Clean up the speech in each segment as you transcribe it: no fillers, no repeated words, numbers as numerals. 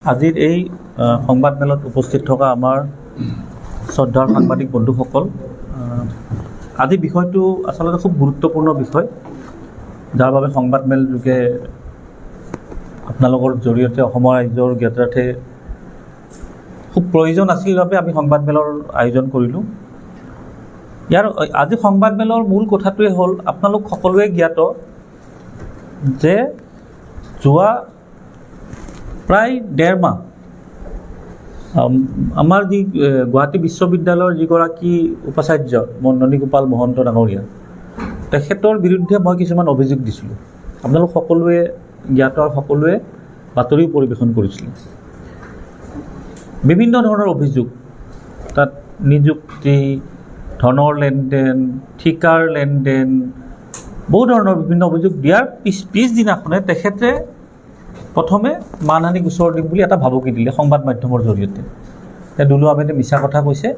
আজিৰ এই সংবাদমেলত উপস্থিত থকা আমাৰ শ্ৰদ্ধাৰ সাংবাদিক বন্ধুসকল, আজি বিষয়টো আচলতে খুব গুৰুত্বপূৰ্ণ বিষয়, যাৰ বাবে সংবাদমেল যোগে আপোনালোকৰ জৰিয়তে অসমৰ ৰাইজৰ জ্ঞাতাৰ্থে খুব প্ৰয়োজন আছিল বাবে আমি সংবাদমেলৰ আয়োজন কৰিলোঁ। ইয়াৰ আজি সংবাদমেলৰ মূল কথাটোৱে হ'ল, আপোনালোক সকলোৱে জ্ঞাত যে যোৱা প্ৰায় 1.5 মাহ আমাৰ যি গুৱাহাটী বিশ্ববিদ্যালয়ৰ যিগৰাকী উপাচাৰ্য ননীগোপাল মহন্ত ডাঙৰীয়া, তেখেতৰ বিৰুদ্ধে মই কিছুমান অভিযোগ দিছিলোঁ। আপোনালোক সকলোৱে জ্ঞাত, সকলোৱে বাতৰি পৰিৱেশন কৰিছিলোঁ। বিভিন্ন ধৰণৰ অভিযোগ, তাত নিযুক্তি, ধনৰ লেনদেন, ঠিকাৰ লেনদেন, বহু ধৰণৰ বিভিন্ন অভিযোগ দিয়াৰ পিছদিনাখনে তেখেতে প্ৰথমে মানহানি গোচৰ দিম বুলি এটা ভাবুকি দিলে সংবাদ মাধ্যমৰ জৰিয়তে। দুলু আহমেদে মিছা কথা কৈছে,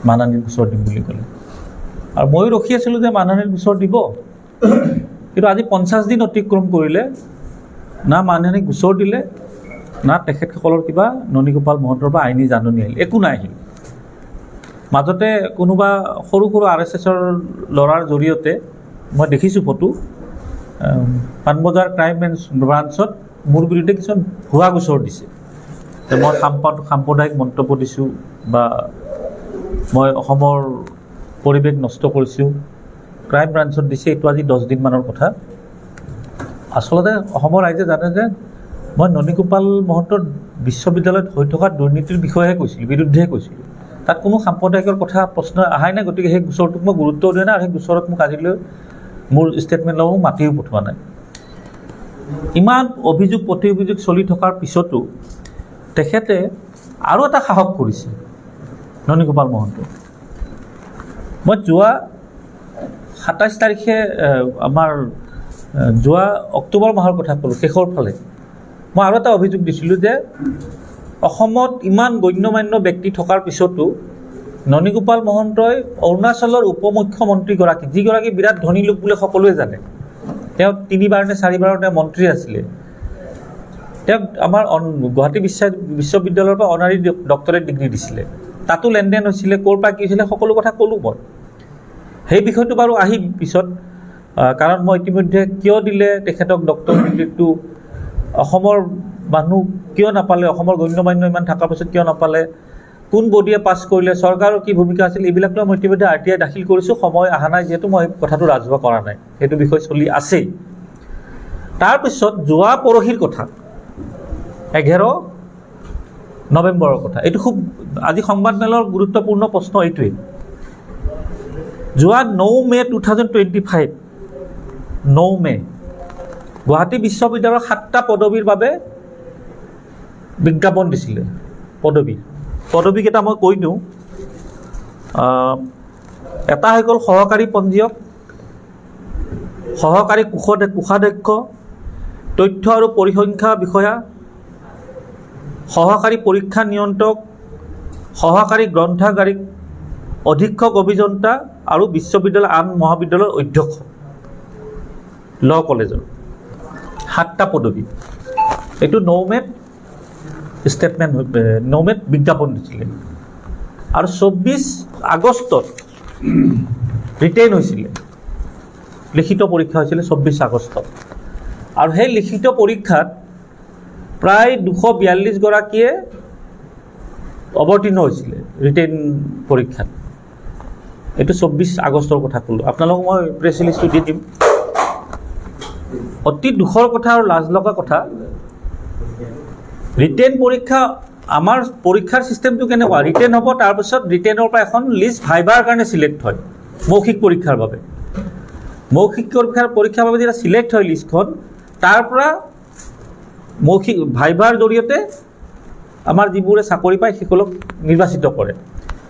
মানহানিৰ গোচৰ দিম বুলি ক'লে। আৰু ময়ো ৰখি আছিলোঁ যে মানহানিৰ গোচৰ দিব, কিন্তু আজি 50 দিন অতিক্ৰম কৰিলে, না মানহানি গোচৰ দিলে, না তেখেতসকলৰ কিবা ননীগোপাল মহন্তৰ পৰা আইনী জাননী আহিল, একো নাই আহিল। মাজতে কোনোবা সৰু সৰু RSSৰ ল'ৰাৰ জৰিয়তে মই দেখিছোঁ ফটো, পাণবজাৰ ক্ৰাইম ব্ৰাঞ্চত মোৰ বিৰুদ্ধে কিছুমান ভুৱা গোচৰ দিছে যে মই সাম্প্ৰদায়িক মন্তব্য দিছোঁ বা মই অসমৰ পৰিৱেশ নষ্ট কৰিছোঁ, ক্ৰাইম ব্ৰাঞ্চত দিছে। এইটো আজি 10 দিনমানৰ কথা। আচলতে অসমৰ ৰাইজে জানে যে মই ননীগোপাল মহন্তৰ বিশ্ববিদ্যালয়ত হৈ থকা দুৰ্নীতিৰ বিষয়েহে কৈছিলোঁ, বিৰুদ্ধেহে কৈছিলোঁ। তাত কোনো সাম্প্ৰদায়িকৰ কথা প্ৰশ্ন অহাই নাই। গতিকে সেই গোচৰটোক মই গুৰুত্ব দিয়া নাই, আৰু সেই গোচৰত মোক আজিলৈ মোৰ ষ্টেটমেণ্ট ল'ব মাতিও পঠোৱা নাই। ইমান অভিযোগ প্ৰতি অভিযোগ চলি থকাৰ পিছতো তেখেতে আৰু এটা সাহস কৰিছে ননীগোপাল মহন্ত। মই যোৱা 27 তাৰিখে আমাৰ যোৱা অক্টোবৰ মাহৰ কথা ক'লোঁ, শেষৰ ফালে মই আৰু এটা অভিযোগ দিছিলোঁ যে অসমত ইমান গণ্যমান্য ব্যক্তি থকাৰ পিছতো ননীগোপাল মহন্তই অৰুণাচলৰ উপ মুখ্যমন্ত্ৰীগৰাকী, যিগৰাকী বিৰাট ধনী লোক বুলি সকলোৱে জানে, তেওঁ 3বাৰ নে 4বাৰৰ তেওঁ মন্ত্ৰী আছিলে, তেওঁক আমাৰ গুৱাহাটী বিশ্ববিদ্যালয়ৰ পৰা অনাৰী ডক্টৰেট ডিগ্ৰী দিছিলে, তাতো লেনদেন হৈছিলে, ক'ৰ পৰা কি হৈছিলে সকলো কথা ক'লোঁ মই। সেই বিষয়টো বাৰু আহিম পিছত, কাৰণ মই ইতিমধ্যে কিয় দিলে তেখেতক ডক্টৰ ডিগ্ৰীটো, অসমৰ মানুহ কিয় নাপালে, অসমৰ গণ্যমান্য ইমান থকাৰ পিছত কিয় নাপালে, কোন বডিয়ে পাছ কৰিলে, চৰকাৰৰ কি ভূমিকা আছিল, এইবিলাক লৈ মই ইতিমধ্যে RTI দাখিল কৰিছোঁ। সময় অহা নাই যিহেতু মই কথাটো ৰাজহুৱা কৰা নাই, সেইটো বিষয় চলি আছেই। তাৰপিছত যোৱা পৰহিৰ কথা, 11 নৱেম্বৰৰ কথা, এইটো খুব আজি সংবাদমেলৰ গুৰুত্বপূৰ্ণ প্ৰশ্ন এইটোৱেই। যোৱা 9 মে 2025, 9 মে গুৱাহাটী বিশ্ববিদ্যালয়ৰ 7টা পদবীৰ বাবে বিজ্ঞাপন দিছিলে। পদবীকেইটা মই কৈ দিওঁ। এটা হৈ গ'ল সহকাৰী পঞ্জীয়ক, সহকাৰী কোষাধ্যক্ষ, তথ্য আৰু পৰিসংখ্যা বিষয়া, সহকাৰী পৰীক্ষা নিয়ন্ত্ৰক, সহকাৰী গ্ৰন্থাগাৰিক, অধীক্ষক অভিযন্তা আৰু বিশ্ববিদ্যালয় আন মহাবিদ্যালয়ৰ অধ্যক্ষ, ল কলেজৰ 7টা পদবী। এইটো 9 মেত ষ্টেটমেণ্ট, 9 মেত বিজ্ঞাপন দিছিলে, আৰু 24 আগষ্টত ৰিটেইন হৈছিলে, লিখিত পৰীক্ষা হৈছিলে 24 আগষ্টত। আৰু সেই লিখিত পৰীক্ষাত প্ৰায় 242 গৰাকীয়ে অৱতীৰ্ণ হৈছিলে ৰিটেইন পৰীক্ষাত। এইটো 24 আগষ্টৰ কথা ক'লোঁ, আপোনালোকক মই প্ৰেছ ৰিলিজটো দি দিম। অতি দুখৰ কথা আৰু লাজ লগা কথা, ৰিটেইন পৰীক্ষা, আমাৰ পৰীক্ষাৰ চিষ্টেমটো কেনেকুৱা, ৰিটেইন হ'ব, তাৰপিছত ৰিটেইনৰ পৰা এখন লিষ্ট ভাইভাৰ কাৰণে চিলেক্ট হয়, মৌখিক পৰীক্ষাৰ বাবে। মৌখিক পৰীক্ষাৰ বাবে যেতিয়া চিলেক্ট হয় লিষ্টখন, তাৰ পৰা মৌখিক ভাইভাৰ জৰিয়তে আমাৰ যিবোৰে চাকৰি পায় সেইসকলক নিৰ্বাচিত কৰে।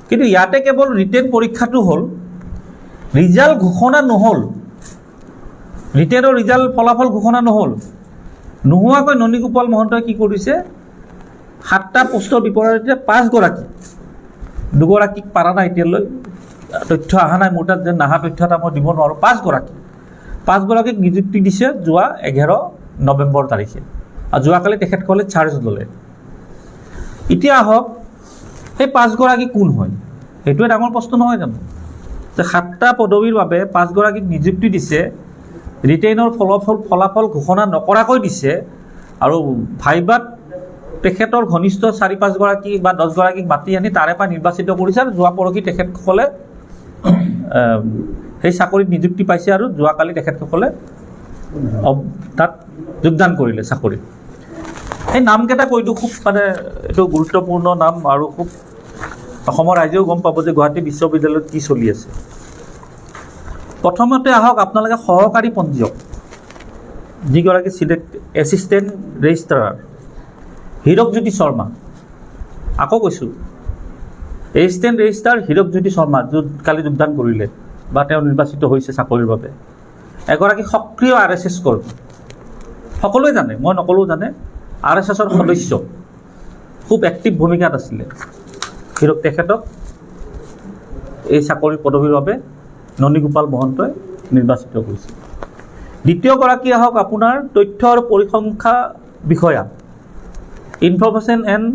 কিন্তু ইয়াতে কেৱল ৰিটেইন পৰীক্ষাটো হ'ল, ৰিজাল্ট ঘোষণা নহ'ল, ৰিটেইনৰ ৰিজাল্ট ফলাফল ঘোষণা নহ'ল। নোহোৱাকৈ ননীগোপাল মহন্তই কি কৰিছে, 7টা পোষ্টৰ বিপৰীতে 5 গৰাকী, 2গৰাকীক পাৰা নাই এতিয়ালৈ, তথ্য অহা নাই মোৰ তাত, যে নাহা তথ্য এটা মই দিব নোৱাৰোঁ। 5 গৰাকীক নিযুক্তি দিছে যোৱা 11 নৱেম্বৰ তাৰিখে, আৰু যোৱাকালি তেখেতসকলে চাৰ্জ ল'লে। এতিয়া আহক সেই 5গৰাকী কোন হয়, সেইটোৱে ডাঙৰ প্ৰশ্ন নহয় জানো? যে 7টা পদবীৰ বাবে 5গৰাকীক নিযুক্তি দিছে, ৰিটেইনৰ ফলাফল ঘোষণা নকৰাকৈ দিছে, আৰু ভাইবাত তেখেতৰ ঘনিষ্ঠ 4-5গৰাকী বা 10গৰাকীক মাতি আনি তাৰে পৰা নিৰ্বাচিত কৰিছে, আৰু যোৱা পৰহি তেখেতসকলে সেই চাকৰিত নিযুক্তি পাইছে, আৰু যোৱাকালি তেখেতসকলে তাত যোগদান কৰিলে চাকৰিত। সেই নামকেইটা কৈ দিওঁ, খুব মানে এইটো গুৰুত্বপূৰ্ণ নাম, আৰু খুব অসমৰ ৰাইজেও গম পাব যে গুৱাহাটী বিশ্ববিদ্যালয়ত কি চলি আছে। প্ৰথমতে আহক আপোনালোকে সহকাৰী পঞ্জীয়ক, যিগৰাকী এছিষ্টেণ্ট ৰেজিষ্ট্ৰাৰ হীৰকজ্যোতি শৰ্মা। আকৌ কৈছোঁ, এছিষ্টেণ্ট ৰেজিষ্ট্ৰাৰ হীৰকজ্যোতি শৰ্মা কালি যোগদান কৰিলে বা তেওঁ নিৰ্বাচিত হৈছে চাকৰিৰ বাবে। এগৰাকী সক্ৰিয় RSS কৰ্মী, সকলোৱে জানে, মই নকলেও জানে, RSSৰ সদস্য, খুব এক্টিভ ভূমিকাত আছিলে। তেখেতক এই চাকৰি পদবীৰ বাবে ননীগোপাল মহন্তই নিৰ্বাচিত কৰিছে। দ্বিতীয়গৰাকী আহক আপোনাৰ তথ্য আৰু পৰিসংখ্যা বিষয়া, ইনফৰমেশ্যন এণ্ড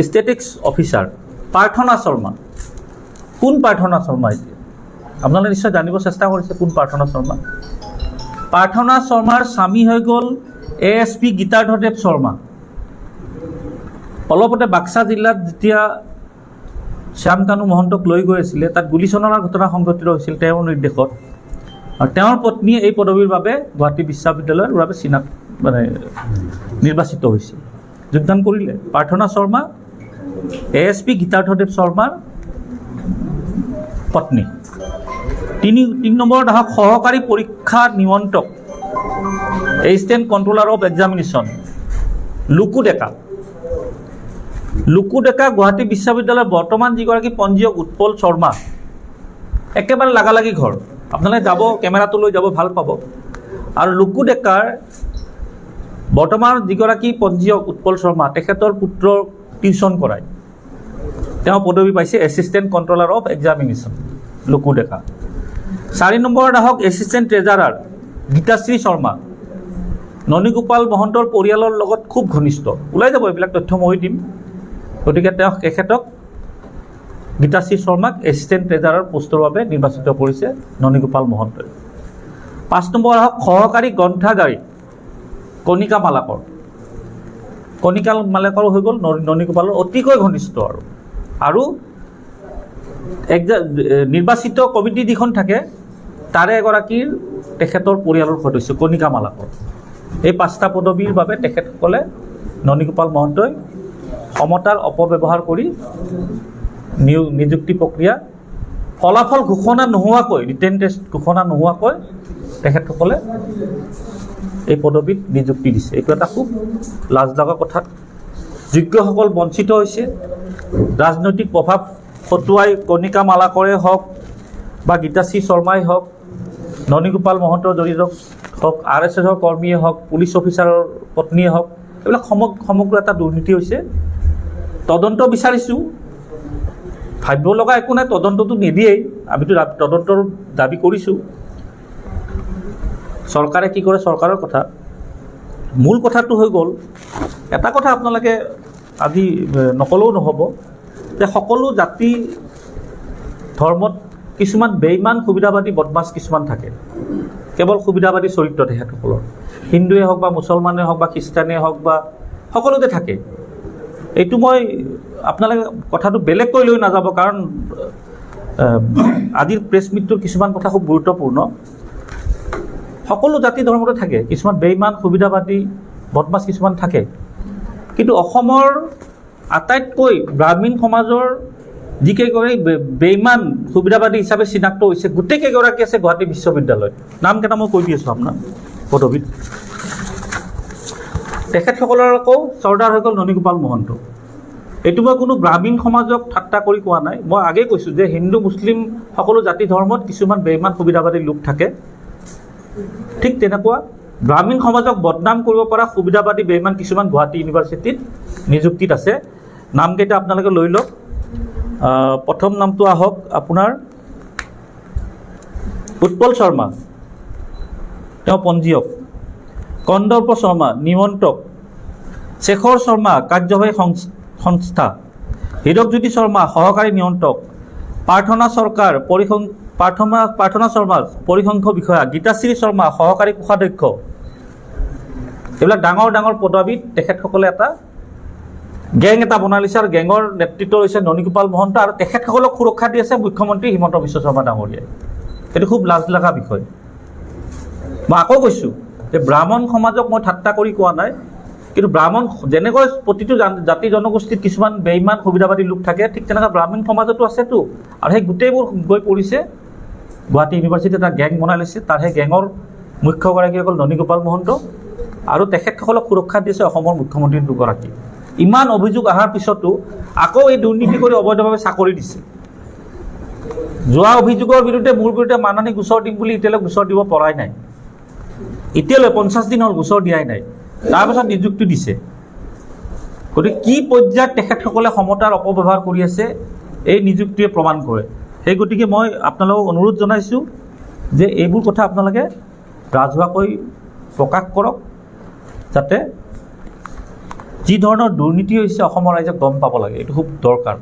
ষ্টেটিক্স অফিচাৰ প্ৰাৰ্থনা শৰ্মা। কোন প্ৰাৰ্থনা শৰ্মা? এতিয়া আপোনালোকে নিশ্চয় জানিব চেষ্টা কৰিছে কোন প্ৰাৰ্থনা শৰ্মা। প্ৰাৰ্থনা শৰ্মাৰ স্বামী হৈ গ'ল ASP গীতাৰ্থদেৱ শৰ্মা। অলপতে বাক্সা জিলাত যেতিয়া শ্যামকানু মহন্তক লৈ গৈ আছিলে, তাত গুলীচালনাৰ ঘটনা সংঘটিত হৈছিল তেওঁৰ নিৰ্দেশত, আৰু তেওঁৰ পত্নীয়ে এই পদবীৰ বাবে গুৱাহাটী বিশ্ববিদ্যালয়ৰ বাবে নিৰ্বাচিত হৈছিল, যোগদান কৰিলে। প্ৰাৰ্থনা শৰ্মা ASP গীতাৰ্থদেৱ শৰ্মাৰ পত্নী। 3 নম্বৰত আহক সহকাৰী পৰীক্ষা নিয়ন্ত্ৰক, এছিষ্টেণ্ট কণ্ট্ৰলাৰ অফ এক্সামিনেশ্যন লুকু ডেকা। লুকু ডেকা গুৱাহাটী বিশ্ববিদ্যালয়ৰ বৰ্তমান যিগৰাকী পঞ্জীয়ক উৎপল শৰ্মা, একেবাৰে লাগালাগি ঘৰ, আপোনালোকে যাব, কেমেৰাটো লৈ যাব, ভাল পাব। আৰু লুকু ডেকাৰ বৰ্তমান যিগৰাকী পঞ্জীয়ক উৎপল শৰ্মা, তেখেতৰ পুত্ৰৰ টিউশ্যন কৰায়, তেওঁ পদবী পাইছে এছিষ্টেণ্ট কণ্ট্ৰলাৰ অফ এক্সামিনেশ্যন লুকু ডেকা। 4 নম্বৰত আহক এছিষ্টেণ্ট ট্ৰেজাৰাৰ গীতাশ্ৰী শৰ্মা, ননীগোপাল মহন্তৰ পৰিয়ালৰ লগত খুব ঘনিষ্ঠ, ওলাই যাব এইবিলাক তথ্য মই দিম, গতিকে তেখেতক গীতাশ্ৰী শৰ্মাক এছিষ্টেণ্ট ট্ৰেজাৰাৰ পোষ্টৰ বাবে নিৰ্বাচিত কৰিছে ননীগোপাল মহন্তই। 5 নম্বৰ আহক সহকাৰী গ্ৰন্থাগাৰী কণিকা মালাকৰ। কণিকা মালাকৰ হৈ গ'ল ননীগোপালৰ অতিকৈ ঘনিষ্ঠ, আৰু নিৰ্বাচিত কমিটি যিখন থাকে তাৰে এগৰাকীৰ তেখেতৰ পৰিয়ালৰ সদস্য কণিকা মালাকৰ। এই 5টা পদবীৰ বাবে তেখেতসকলে ননীগোপাল মহন্তই ক্ষমতাৰ অপব্যৱহাৰ কৰি নিযুক্তি প্ৰক্ৰিয়া ফলাফল ঘোষণা নোহোৱাকৈ, ৰিটেন টেষ্ট ঘোষণা নোহোৱাকৈ তেখেতসকলে এই পদবীত নিযুক্তি দিছে। এইটো এটা খুব লাজ লগা কথা। যোগ্যসকল বঞ্চিত হৈছে। ৰাজনৈতিক প্ৰভাৱ খটুৱাই কণিকা মালাকৰে হওক বা গীতাশ্ৰী শৰ্মাই হওক, ননীগোপাল মহন্তৰ জড়িত হওক, RSSৰ কৰ্মীয়ে হওক, পুলিচ অফিচাৰৰ পত্নীয়ে হওক, এইবিলাক সমগ্ৰ এটা দুৰ্নীতি হৈছে। তদন্ত বিচাৰিছোঁ, ভাবিব লগা একো নাই, তদন্তটো নিদিয়েই, আমিতো তদন্তৰ দাবী কৰিছোঁ। চৰকাৰে কি কৰে চৰকাৰৰ কথা। মূল কথাটো হৈ গ'ল, এটা কথা আপোনালোকে আজি নকলেও নহ'ব, যে সকলো জাতি ধৰ্মত কিছুমান বেইমান সুবিধাবাদী বদমাছ কিছুমান থাকে, কেৱল সুবিধাবাদী চৰিত্ৰ তেখেতসকলৰ। হিন্দুৱে হওক বা মুছলমানে হওক বা খ্ৰীষ্টানে হওক বা সকলোতে থাকে। এইটো মই আপোনালোকে কথাটো বেলেগকৈ লৈ নাযাব, কাৰণ আজিৰ প্ৰেছ মিটটোৰ কিছুমান কথা খুব গুৰুত্বপূৰ্ণ। সকলো জাতি ধৰ্মতে থাকে, কিছুমান বেইমান সুবিধাবাদী বদমাছ কিছুমান থাকে, কিন্তু অসমৰ আটাইতকৈ গ্ৰামীণ সমাজৰ যিকেইগৰাকী বেইমান সুবিধাবাদী হিচাপে চিনাক্ত হৈছে, গোটেইকেইগৰাকী আছে গুৱাহাটী বিশ্ববিদ্যালয়ত। নামকেইটা মই কৈ দি আছোঁ আপোনাৰ পদবীত। তেখেতসকলৰ আকৌ চৰ্দাৰ হৈ গ'ল ননীগোপাল মহন্ত। এইটো মই কোনো গ্ৰামীণ সমাজক ঠাট্টা কৰি কোৱা নাই, মই আগেই কৈছোঁ যে হিন্দু মুছলিম সকলো জাতি ধৰ্মত কিছুমান বেইমান সুবিধাবাদী লোক থাকে। ঠিক তেনেকুৱা গ্ৰামীণ সমাজক বদনাম কৰিব পৰা সুবিধাবাদী বেইমান কিছুমান গুৱাহাটী ইউনিভাৰ্চিটিত নিযুক্তিত আছে। নামকেইটা আপোনালোকে লৈ লওক। প্ৰথম নামটো আহক আপোনাৰ উৎপল শৰ্মা, তেওঁ পঞ্জীয়ক। কন্দৰ্প শৰ্মা নিমন্ত্ৰক। শেখৰ শৰ্মা কাৰ্যবাহী সংস্থা, হীৰকজ্যোতি শৰ্মা সহকাৰী নিয়ন্ত্ৰক, প্ৰাৰ্থনা শৰ্মা পৰিসংখ্য বিষয়া, গীতাশ্ৰী শৰ্মা সহকাৰী কোষাধ্যক্ষ, এইবিলাক ডাঙৰ ডাঙৰ পদবীত তেখেতসকলে এটা গেং এটা বনাই লৈছে আৰু গেঙৰ নেতৃত্ব লৈছে ননীগোপাল মহন্ত আৰু তেখেতসকলক সুৰক্ষা দি আছে মুখ্যমন্ত্ৰী হিমন্ত বিশ্ব শৰ্মা ডাঙৰীয়াই। এইটো খুব লাজ লগা বিষয়। মই আকৌ কৈছোঁ যে ব্ৰাহ্মণ সমাজক মই ঠাট্টা কৰি কোৱা নাই, কিন্তু ব্ৰাহ্মণ যেনেকৈ প্ৰতিটো জাতি জনগোষ্ঠীত কিছুমান বেইমান সুবিধাবাদী লোক থাকে, ঠিক তেনেকৈ ব্ৰাহ্মণ সমাজতো আছেতো। আৰু সেই গোটেইবোৰ গৈ পৰিছে গুৱাহাটী ইউনিভাৰ্চিটিত এটা গেং বনাই লৈছে। তাৰ সেই গেঙৰ মুখ্যগৰাকী হ'ল ননীগোপাল মহন্ত আৰু তেখেতসকলক সুৰক্ষা দিছে অসমৰ মুখ্যমন্ত্ৰী দুগৰাকী। ইমান অভিযোগ অহাৰ পিছতো আকৌ এই দুৰ্নীতি কৰি অবৈধভাৱে চাকৰি দিছে। যোৱা অভিযোগৰ বিৰুদ্ধে মোৰ বিৰুদ্ধে মানহানি গোচৰ দিম বুলি এতিয়ালৈ গোচৰ দিব পৰাই নাই। এতিয়ালৈ 50 দিন হ'ল গোচৰ দিয়াই নাই, তাৰপিছত নিযুক্তি দিছে। গতিকে কি পৰ্যায়ত তেখেতসকলে সমতাৰ অপব্যৱহাৰ কৰি আছে এই নিযুক্তিয়ে প্ৰমাণ কৰে। সেই গতিকে মই আপোনালোকক অনুৰোধ জনাইছোঁ যে এইবোৰ কথা আপোনালোকে ৰাজহুৱাকৈ প্ৰকাশ কৰক, যাতে যি ধৰণৰ দুৰ্নীতি হৈছে অসমৰ ৰাইজে গম পাব লাগে। এইটো খুব দৰকাৰ।